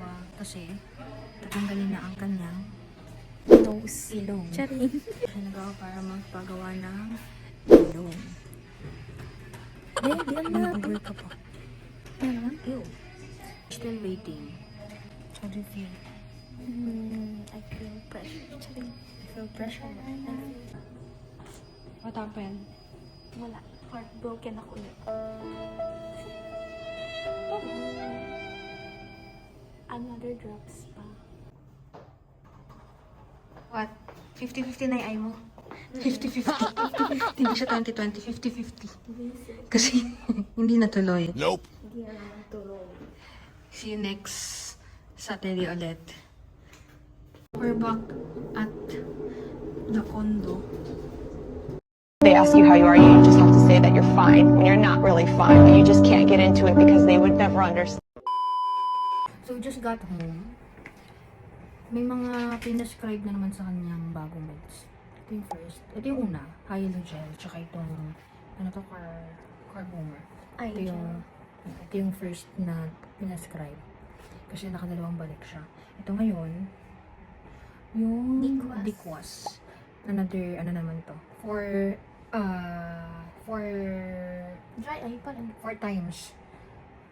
nagawa kasi tatanggalin na ang kanyang Nose. ilong. Charing. Siya nagawa para magpagawa ng ilong. Babe, yan na. Mag-over ka pa. Ano? Ew. Still waiting. How do you feel? I feel pressure. Charing. I feel pressure. What happened? Wala. Heartbroken ako ulit. Another drops pa. What? 50-50 na yung eye mo? 50-50. Hindi siya 20-20. 50-50. Kasi hindi natuloy. Nope. Hindi na naman tuloy. See you next Saturday ulit. We're back at the condo. They ask you how you are, you just have to say that you're fine when you're not really fine, but you just can't get into it because they would never understand. So, just got home. May mga pinascribe na naman sa kanyang bagong meds. Ito yung first. Ito yung una. Hyalogel. Tsaka itong, ano to, carbomer. Ay, Ito yung first na pinascribe. Kasi nakadalawang balik siya. Ito ngayon, yung Diquas. Diquas. Another, ano naman to. For dry eye pa rin. 4 times.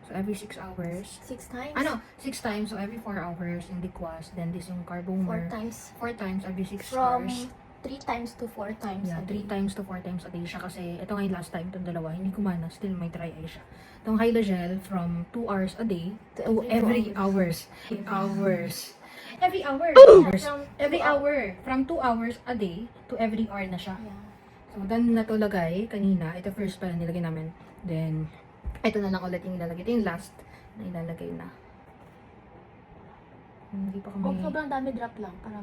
So, every 6 hours. 6 times? 6 times. So, every 4 hours in Diquas. Then, this yung 4 carbomer. times. 4 times every 6 From hours. 3 times to 4 times. Yeah, a 3 day. times to 4 times a day siya kasi ito nga yung last time, itong dalawa, hindi kumana, still may dry eye siya. Itong Hylogel from 2 hours a day to every hours. Hours. Every hour. From Every hour. From 2 hours a day to every hour na siya. Yeah. So, then na to lagay kanina. Ito first pala nilagay namin. Then, ito na lang ulit yung ilalagay. Ito yung last na ilalagay na. Hindi pa kami... Sobrang dami drop lang. Para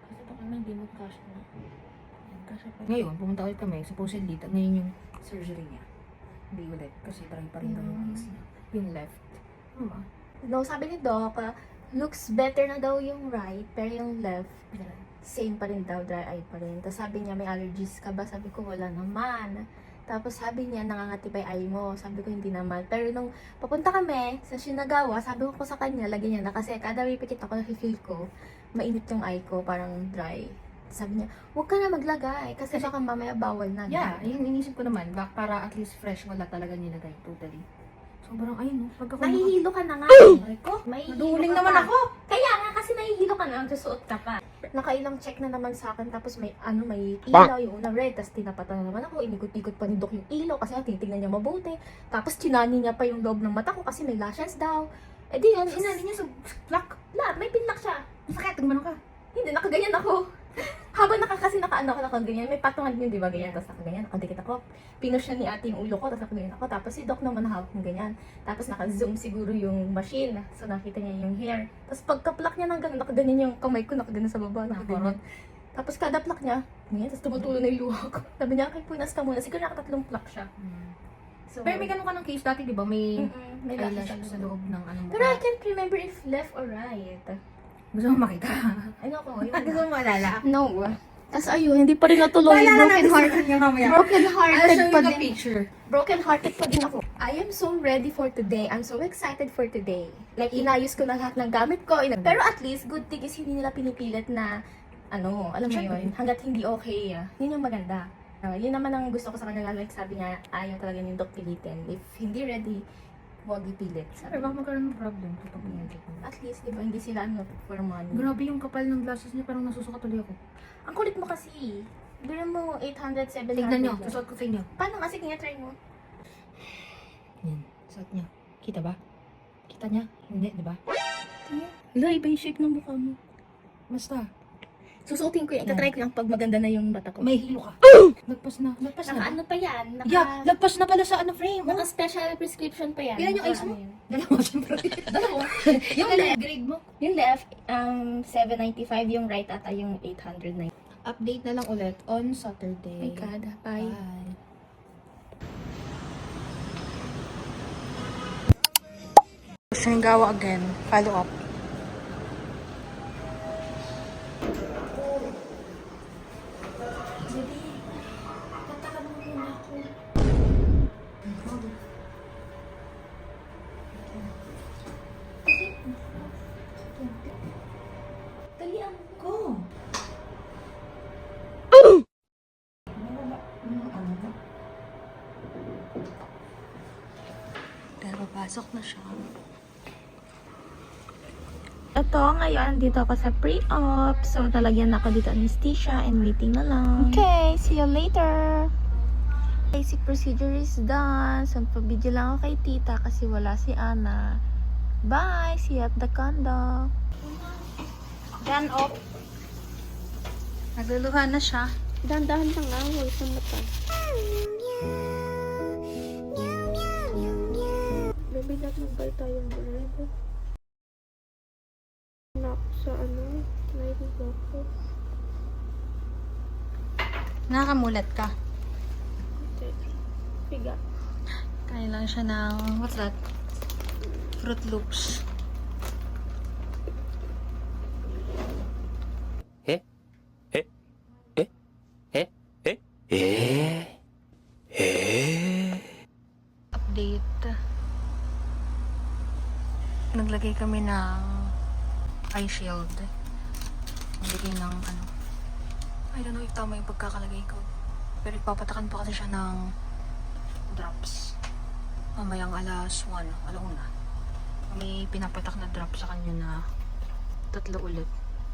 kasi baka may hindi mag-cash na. Kasi pa. Ngayon, pumunta ulit kami. Supposedly, ngayon yung surgery niya. Hindi ulit. Kasi dry pa rin daw yung eyes niya. Yung left. Ano ba? No, sabi ni Doc, looks better na daw yung right, pero yung left, same pa rin daw, dry eye pa rin. Tapos sabi niya, may allergies ka ba? Sabi ko, wala naman. Tapos sabi niya, nangangati pa yung eye mo. Sabi ko, hindi naman. Pero nung papunta kami sa Shinagawa, sabi ko sa kanya, lagyan niya na. Kasi kada repeat ako, nafe-feel ko, mainit yung eye ko, parang dry. Sabi niya, huwag ka na maglagay. Kasi baka mamaya bawal na. Yeah, yung inisip ko naman, para at least fresh, wala talaga nilagay. Totally. Sobrang, ayun, no? Pag ako Nahihilo ka na nga. Aray ko, Mahihilo naduhuling ka naman pa. ako. Kaya nga, kasi nahihilo ka na, susuot ka pa. Nakailang check na naman sa akin, tapos may ilaw, yung unang red, tapos tinapatan na naman ako, inikot-ikot pa ni Doc yung ilaw, kasi titignan niya mabuti. Tapos tinani niya pa yung loob ng mata ko, kasi may lashes daw. Eh di yun, Sinali niya sa black. may pinlock siya. Sakit, gumano ka. Hindi, nakaganyan ako. Habang kasi nakaano ako, nakaganyan. May patungan yun, di ba? Ganyan, tapos nakaganyan, nakadikit ako. Pinush niya ni ate yung ulo ko, tapos nakaganyan ako. Tapos si Doc naman nakahawak ng ganyan. Tapos naka-zoom siguro yung machine. So nakita niya yung hair. Tapos pagka-pluck niya ng ganun, nakaganyan yung kamay ko, nakaganyan sa baba, nakaganyan. Tapos kada pluck niya, ganyan, tapos tumutulo na yung luha ko. Sabi niya, kay punas ka muna. Siguro nakatatlong pluck siya. So, Pero may ganun ka ng case dati, di ba? May may eyelash lashes sa loob ng ano mo. Pero I can't remember if left or right. Gusto mo makita? Ano ko, yun Gusto mo maalala? No. Tapos ayun, hindi pa rin natuloy. Broken hearted niya mamaya. Broken-hearted pa din. picture. Broken-hearted pa din ako. I am so ready for today. I'm so excited for today. Like, inayos ko na lahat ng gamit ko. Pero at least, good thing is hindi nila pinipilit na, ano, alam mo yun, hanggat hindi okay. Yun yung maganda. Yun naman ang gusto ko sa kanila. Like, sabi nga, ayaw talaga yung doc pilitin. If hindi ready, huwag ipilit. Pero baka magkaroon ng problem kapag pinagkit mo. At least, di ba, hindi sila ano, for money. Grabe yung kapal ng glasses niya, parang nasusuka tuloy ako. Ang kulit mo kasi. Bigyan mo 800, 700. Tignan nyo, lang. susuot ko sa inyo. Paano nga? Sige nga, try mo. Yan, suot niya. Kita ba? Kita niya? Hindi, di ba? Hala, iba yung shape ng mukha mo. Basta, Susuotin ko yan. Itatry ko lang pag maganda na yung bata ko. may hilo ka. Lagpas na, lagpas Naka na. ano pa yan? Naka, Yeah, lagpas na pala sa ano frame. naka special prescription pa yan. Ilan yung Naka eyes mo? ano yan. Dalawa, siyempre. Dalawa. Yung left, grade mo. Yung left, 795. Yung right ata yung 809. Update na lang ulit on Saturday. My God. Bye. Bye. Sinigawa again. Follow up. Baby, tataka mo muna ako. Pasok na siya. Ito, ngayon, dito ako sa pre-op. So, talagyan ako dito anesthesia and waiting na lang. Okay, see you later! Basic procedure is done. So, pag-video lang ako kay tita kasi wala si Ana. Bye! See you at the condo. Done up. Nagluluha na siya. Dahan-dahan lang nga, huwag sa mata. Baby, nagbal tayong bread. Nak sa nailig ako. Nakakamulat ka. Piga. Kain lang siya ng, what's that? Fruit Loops. Update. Naglagay kami ng eye shield. Naglagay ng I don't know if tama yung pagkakalagay ko. Pero ipapatakan pa kasi siya ng drops. Mamayang alas 1, alauna. May pinapatak na drop sa kanya na 3 ulit.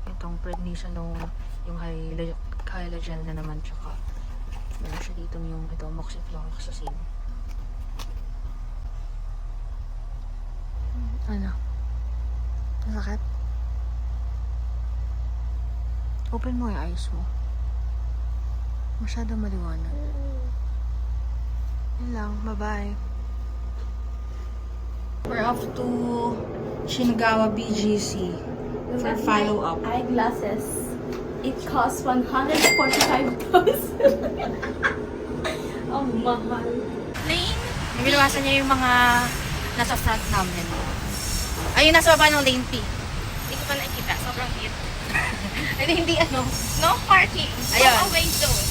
Itong prednisone, yung hyalogel na naman, tsaka meron siya dito yung ito, moxifloxacin. Ano? Masakit? Open mo yung eyes mo. Masyadong maliwanag. Yun lang. Bye-bye. We're off to Shinagawa BGC for follow-up. Eyeglasses. It costs 145 pesos. Ang mahal. Lane? Nabilawasan niya yung mga nasa front namin. Ay, yung nasa baba ng lane P. Hindi ko pa nakikita. Sobrang cute. Ay, hindi No parking. Ayun. Go away zone.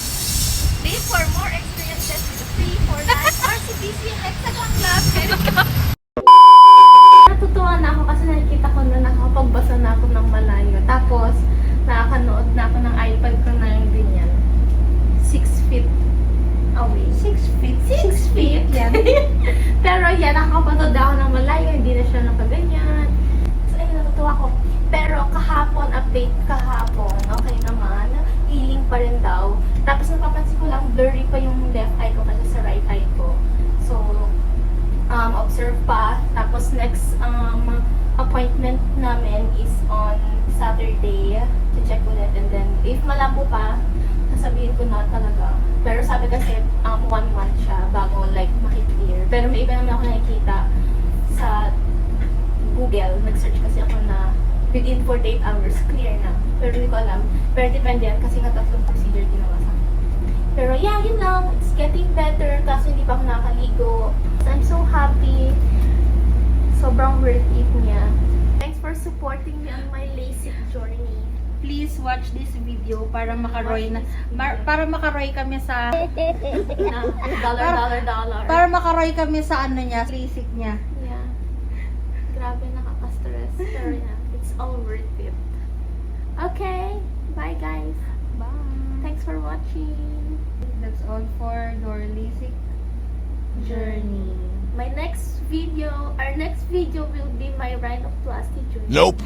Live for more experiences free for life. RCBC Hexagon Club. Natutuwa na ako kasi nakikita ko na nakapagbasa na ako ng malayo. Tapos, nakakanood na ako ng iPad ko na yung ganyan. 6 feet away. 6 feet. 6 feet? Yan. Pero yan, nakakapanood ako ng malayo. Hindi na siya nakaganyan. So, ayun, natutuwa ko. Pero kahapon, update kahapon, okay naman. Healing pa rin daw. Tapos napapansin ko lang, blurry pa yung left eye ko kasi sa right eye ko. So, observe pa. Tapos next appointment namin is on Saturday to check ulit. And then, if malabo pa, sasabihin ko na talaga. Pero sabi kasi, 1 month siya bago like makiklear. Pero may iba naman ako nakikita sa Google. Nag-search kasi ako na within 48 hours, clear na. Pero hindi ko alam. Pero depende yan kasi nga 3 procedure ginawa sa akin. Pero yeah, yun lang. It's getting better kasi hindi pa ako nakaligo. So, I'm so happy. Sobrang worth it niya. Thanks for supporting me on my LASIK journey. Please watch this video para makaroy na para makaroy kami sa Dollar. para makaroy kami sa niya, LASIK niya. Yeah. Grabe, nakaka-stress. Pero yeah, it's all worth it. Okay. Bye, guys. Bye. Thanks for watching. That's all for your LASIK journey. Our next video will be my rhinoplasty journey. Nope.